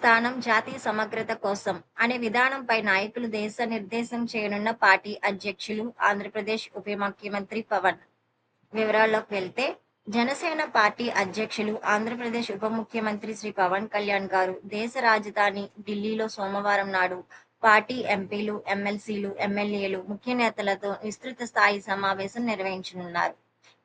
ప్రస్థానం జాతీయ సమగ్రత కోసం అనే విధానంపై నాయకులు దేశ నిర్దేశం చేయనున్న పార్టీ అధ్యక్షులు ఆంధ్రప్రదేశ్ ఉప ముఖ్యమంత్రి పవన్. వివరాల్లోకి వెళ్తే, జనసేన పార్టీ అధ్యక్షులు ఆంధ్రప్రదేశ్ ఉప ముఖ్యమంత్రి శ్రీ పవన్ కళ్యాణ్ గారు దేశ రాజధాని ఢిల్లీలో సోమవారం నాడు పార్టీ ఎంపీలు, ఎమ్మెల్సీలు, ఎమ్మెల్యేలు, ముఖ్య నేతలతో విస్తృత స్థాయి సమావేశం నిర్వహించనున్నారు.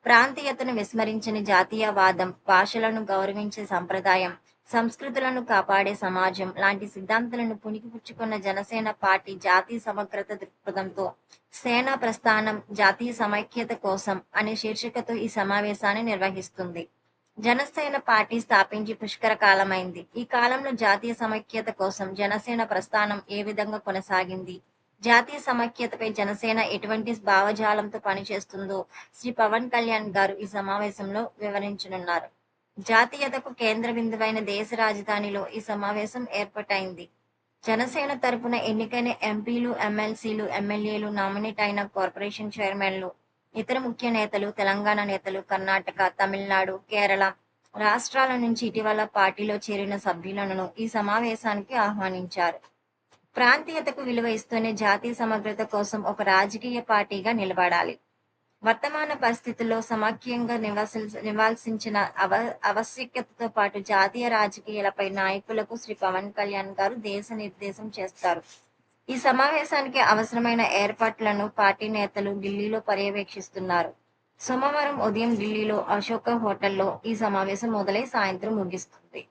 ప్రాంతీయతను విస్మరించని జాతీయవాదం, భాషలను గౌరవించే సంప్రదాయం, సంస్కృతులను కాపాడే సమాజం లాంటి సిద్ధాంతాలను పుణికిపుచ్చుకున్న జనసేన పార్టీ జాతీయ సమగ్రత దృక్పథంతో సేనా ప్రస్థానం జాతీయ సమైక్యత కోసం అనే శీర్షికతో ఈ సమావేశాన్ని నిర్వహిస్తుంది. జనసేన పార్టీ స్థాపించి పుష్కర కాలమైంది. ఈ కాలంలో జాతీయ సమైక్యత కోసం జనసేన ప్రస్థానం ఏ విధంగా కొనసాగింది, జాతీయ సమైక్యతపై జనసేన ఎటువంటి భావజాలంతో పనిచేస్తుందో శ్రీ పవన్ కళ్యాణ్ గారు ఈ సమావేశంలో వివరించనున్నారు. జాతీయతకు కేంద్ర బిందువైన దేశ రాజధానిలో ఈ సమావేశం ఏర్పాటైంది. జనసేన తరపున ఎన్నికైన ఎంపీలు, ఎమ్మెల్సీలు, ఎమ్మెల్యేలు, నామినేట్ అయిన కార్పొరేషన్ చైర్మన్లు, ఇతర ముఖ్య నేతలు, తెలంగాణ నేతలు, కర్ణాటక, తమిళనాడు, కేరళ రాష్ట్రాల నుంచి ఇటీవల పార్టీలో చేరిన సభ్యులను ఈ సమావేశానికి ఆహ్వానించారు. ప్రాంతీయతకు విలువ ఇస్తూనే జాతీయ సమగ్రత కోసం ఒక రాజకీయ పార్టీగా నిలబడాలి. వర్తమాన పరిస్థితుల్లో సమాఖ్యంగా నివాళించిన ఆవశ్యకతతో పాటు జాతీయ రాజకీయాలపై నాయకులకు శ్రీ పవన్ కళ్యాణ్ గారు దేశ నిర్దేశం చేస్తారు. ఈ సమావేశానికి అవసరమైన ఏర్పాట్లను పార్టీ నేతలు ఢిల్లీలో పర్యవేక్షిస్తున్నారు. సోమవారం ఉదయం ఢిల్లీలో అశోక హోటల్లో ఈ సమావేశం మొదలై సాయంత్రం ముగుస్తుంది.